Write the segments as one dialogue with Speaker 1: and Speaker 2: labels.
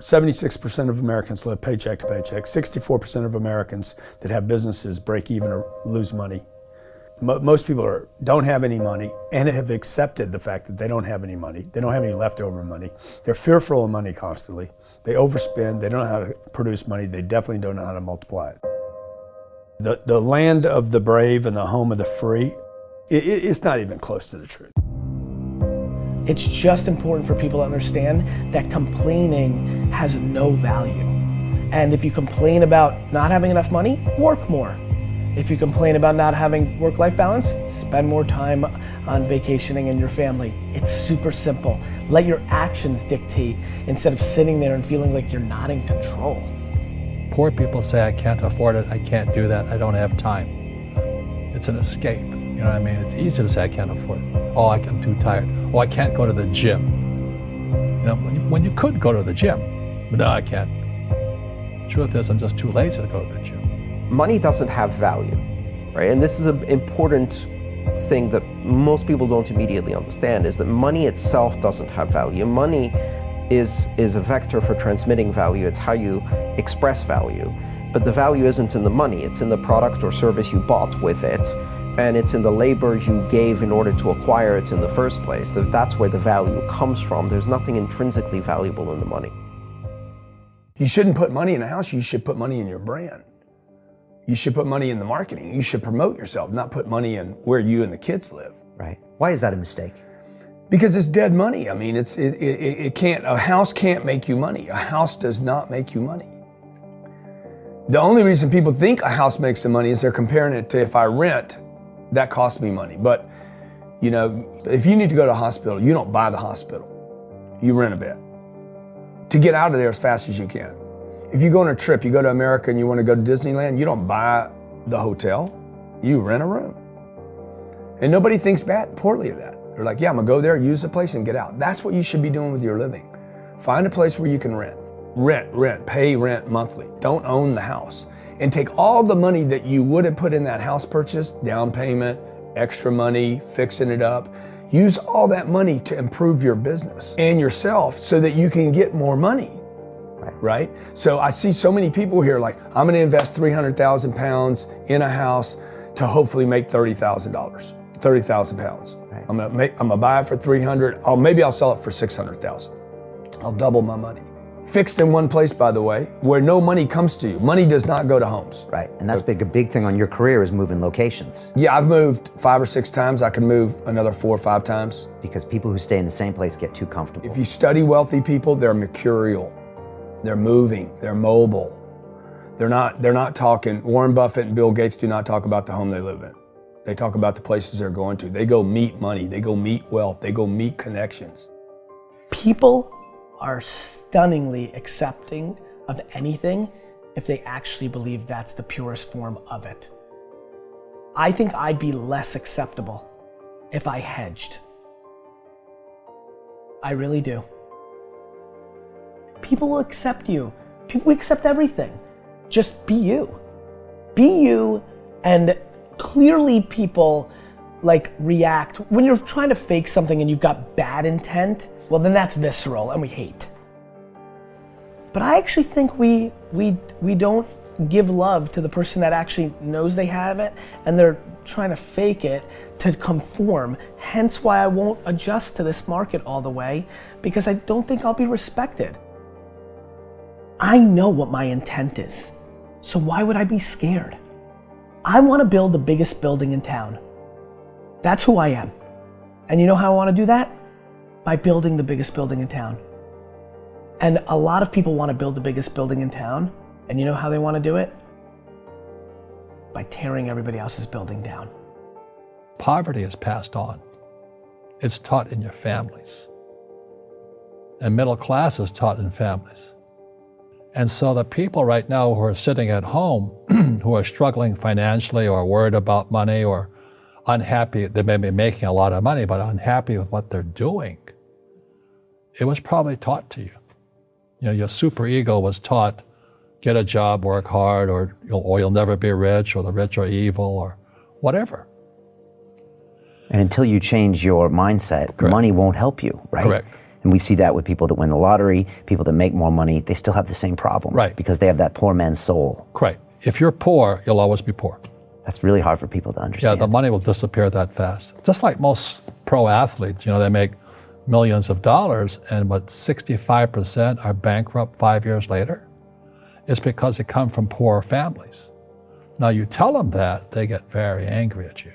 Speaker 1: 76% of Americans live paycheck to paycheck. 64% of Americans that have businesses break even or lose money. Most people don't have any money and have accepted the fact that they don't have any money. They don't have any leftover money. They're fearful of money constantly. They overspend. They don't know how to produce money. They definitely don't know how to multiply it. The land of the brave and the home of the free, it's not even close to the truth.
Speaker 2: It's just important for people to understand that complaining has no value. And if you complain about not having enough money, work more. If you complain about not having work-life balance, spend more time on vacationing and your family. It's super simple. Let your actions dictate instead of sitting there and feeling like you're not in control.
Speaker 3: Poor people say, I can't afford it, I can't do that, I don't have time. It's an escape, you know what I mean? It's easy to say I can't afford it. Oh, I'm too tired. Oh, I can't go to the gym. You know, when you could go to the gym, but no, I can't. Truth is, I'm just too lazy to go to the gym.
Speaker 4: Money doesn't have value, right? And this is an important thing that most people don't immediately understand, is that money itself doesn't have value. Money is a vector for transmitting value. It's how you express value. But the value isn't in the money, it's in the product or service you bought with it, and it's in the labor you gave in order to acquire it in the first place. That's where the value comes from. There's nothing intrinsically valuable in the money.
Speaker 1: You shouldn't put money in a house, you should put money in your brand. You should put money in the marketing. You should promote yourself, not put money in where you and the kids live.
Speaker 5: Right. Why is that a mistake?
Speaker 1: Because it's dead money. I mean, a house can't make you money. A house does not make you money. The only reason people think a house makes them money is they're comparing it to, if I rent, that costs me money. But, you know, if you need to go to a hospital, you don't buy the hospital. You rent a bed to get out of there as fast as you can. If you go on a trip, you go to America and you want to go to Disneyland, you don't buy the hotel, you rent a room. And nobody thinks poorly of that. They're like, yeah, I'm gonna go there, use the place and get out. That's what you should be doing with your living. Find a place where you can rent. Pay rent monthly. Don't own the house. And take all the money that you would have put in that house purchase, down payment, extra money, fixing it up, use all that money to improve your business and yourself so that you can get more money. Right? So I see so many people here like, I'm gonna invest 300,000 pounds in a house to hopefully make $30,000, 30,000 pounds. Right. I'm gonna buy it for 300, maybe I'll sell it for 600,000. I'll double my money. Fixed in one place, by the way, where no money comes to you. Money does not go to homes.
Speaker 5: Right, and that's a big thing on your career is moving locations.
Speaker 1: Yeah, I've moved 5 or 6 times. I can move another 4 or 5 times.
Speaker 5: Because people who stay in the same place get too comfortable.
Speaker 1: If you study wealthy people, they're mercurial. They're moving, they're mobile. They're not talking, Warren Buffett and Bill Gates do not talk about the home they live in. They talk about the places they're going to. They go meet money, they go meet wealth, they go meet connections.
Speaker 2: People are stunningly accepting of anything if they actually believe that's the purest form of it. I think I'd be less acceptable if I hedged. I really do. People will accept you. People accept everything. Just be you. Be you, and clearly people like react. When you're trying to fake something and you've got bad intent, well then that's visceral and we hate. But I actually think we don't give love to the person that actually knows they have it and they're trying to fake it to conform. Hence why I won't adjust to this market all the way, because I don't think I'll be respected. I know what my intent is, so why would I be scared? I want to build the biggest building in town. That's who I am. And you know how I want to do that? By building the biggest building in town. And a lot of people want to build the biggest building in town, and you know how they want to do it? By tearing everybody else's building down.
Speaker 3: Poverty is passed on. It's taught in your families. And middle class is taught in families. And so the people right now who are sitting at home, who are struggling financially or worried about money or unhappy, they may be making a lot of money, but unhappy with what they're doing, it was probably taught to you. You know, your superego was taught, get a job, work hard, or you'll never be rich, or the rich are evil, or whatever.
Speaker 5: And until you change your mindset,
Speaker 3: Correct.
Speaker 5: Money won't help you, right?
Speaker 3: Correct.
Speaker 5: And we see that with people that win the lottery, people that make more money, they still have the same problem.
Speaker 3: Right.
Speaker 5: Because they have that poor man's soul.
Speaker 3: Right. If you're poor, you'll always be poor.
Speaker 5: That's really hard for people to understand.
Speaker 3: Yeah, the money will disappear that fast. Just like most pro athletes, they make millions of dollars, and 65% are bankrupt 5 years later. It's because they come from poor families. Now you tell them that, they get very angry at you.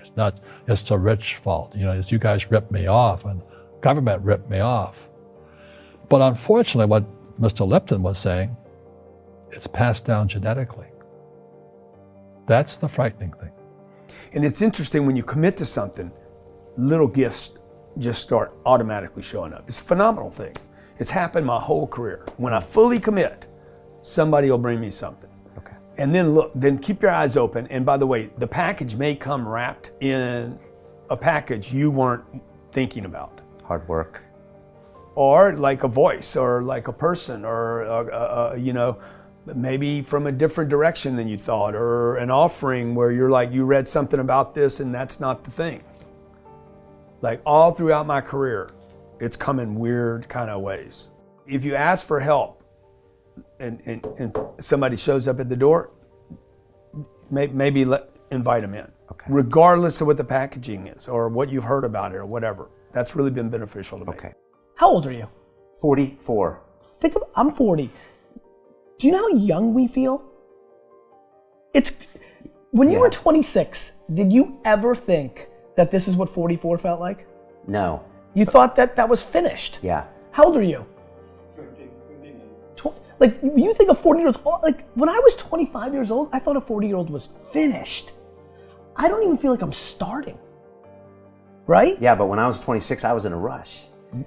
Speaker 3: It's the rich fault. It's you guys ripped me off and government ripped me off. But unfortunately, what Mr. Lipton was saying, it's passed down genetically. That's the frightening thing.
Speaker 1: And it's interesting when you commit to something, little gifts just start automatically showing up. It's a phenomenal thing. It's happened my whole career. When I fully commit, somebody will bring me something.
Speaker 5: Okay.
Speaker 1: And then look, then keep your eyes open. And by the way, the package may come wrapped in a package you weren't thinking about.
Speaker 5: Hard work.
Speaker 1: Or like a voice, or like a person, or maybe from a different direction than you thought, or an offering where you're like, you read something about this and that's not the thing. Like all throughout my career, it's come in weird kind of ways. If you ask for help and somebody shows up at the door, maybe invite them in.
Speaker 5: Okay.
Speaker 1: Regardless of what the packaging is or what you've heard about it or whatever. That's really been beneficial to me.
Speaker 5: Okay.
Speaker 2: How old are you?
Speaker 5: 44.
Speaker 2: I'm 40. Do you know how young we feel? When you were 26, did you ever think that this is what 44 felt like?
Speaker 5: No.
Speaker 2: You thought that was finished?
Speaker 5: Yeah.
Speaker 2: How old are you? 29. Like, you think a 40-year-old, like, when I was 25 years old, I thought a 40-year-old was finished. I don't even feel like I'm starting. Right?
Speaker 5: Yeah, but when I was 26, I was in a rush.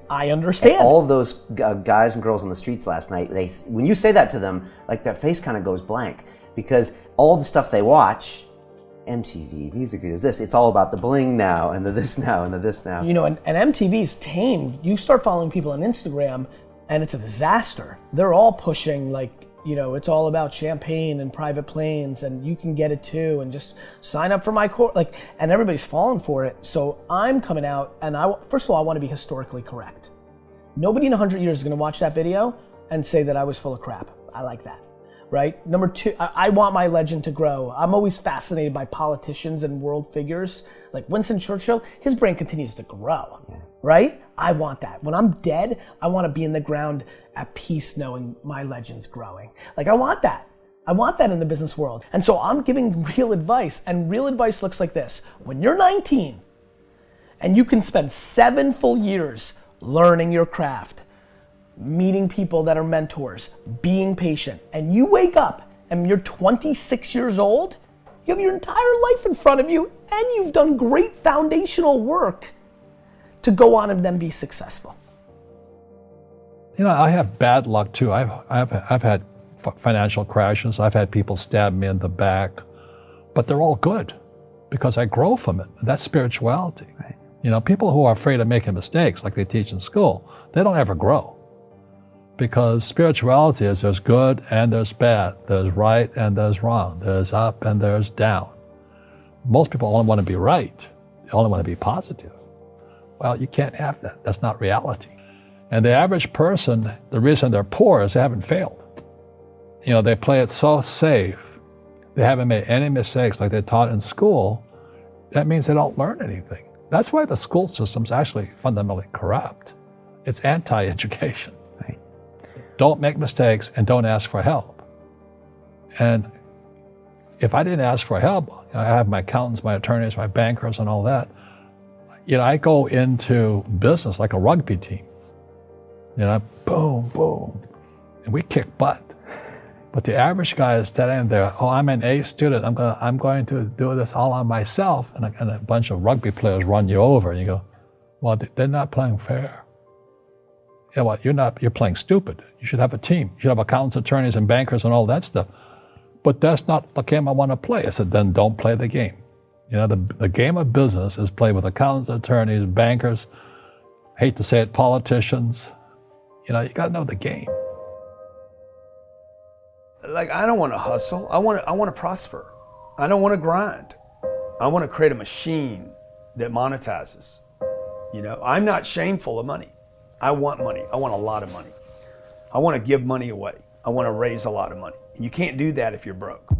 Speaker 2: I understand.
Speaker 5: And all of those guys and girls on the streets last night, when you say that to them, like their face kind of goes blank, because all the stuff they watch, MTV, music videos, it's all about the bling now and the this now and the this now.
Speaker 2: And MTV's tamed. You start following people on Instagram and it's a disaster. They're all pushing it's all about champagne and private planes and you can get it too and just sign up for my course. And everybody's falling for it. So I'm coming out and first of all, I want to be historically correct. Nobody in 100 years is going to watch that video and say that I was full of crap. I like that. Right? Number two, I want my legend to grow. I'm always fascinated by politicians and world figures. Like Winston Churchill, his brain continues to grow. Yeah. Right? I want that. When I'm dead, I want to be in the ground at peace knowing my legend's growing. I want that. I want that in the business world. And so I'm giving real advice, and real advice looks like this. When you're 19 and you can spend 7 full years learning your craft, meeting people that are mentors, being patient, and you wake up and you're 26 years old, you have your entire life in front of you and you've done great foundational work to go on and then be successful.
Speaker 3: I have bad luck too. I've had financial crashes. I've had people stab me in the back, but they're all good because I grow from it. That's spirituality. Right. People who are afraid of making mistakes, like they teach in school, they don't ever grow. Because spirituality is there's good and there's bad, there's right and there's wrong, there's up and there's down. Most people only want to be right. They only want to be positive. Well, you can't have that. That's not reality. And the average person, the reason they're poor is they haven't failed. They play it so safe. They haven't made any mistakes like they're taught in school. That means they don't learn anything. That's why the school system's actually fundamentally corrupt. It's anti-education.
Speaker 5: Right.
Speaker 3: Don't make mistakes and don't ask for help. And if I didn't ask for help, I have my accountants, my attorneys, my bankers and all that. I go into business like a rugby team. Boom, boom. And we kick butt. But the average guy is standing there, I'm an A student, I'm going to do this all on myself. And a bunch of rugby players run you over and you go, well, they're not playing fair. You know what, you're playing stupid. You should have a team. You should have accountants, attorneys, and bankers and all that stuff. But that's not the game I want to play. I said, then don't play the game. The game of business is played with accountants, attorneys, bankers, hate to say it, politicians. You got to know the game.
Speaker 1: I don't want to hustle. I want to prosper. I don't want to grind. I want to create a machine that monetizes. I'm not shameful of money. I want money. I want a lot of money. I want to give money away. I want to raise a lot of money. You can't do that if you're broke.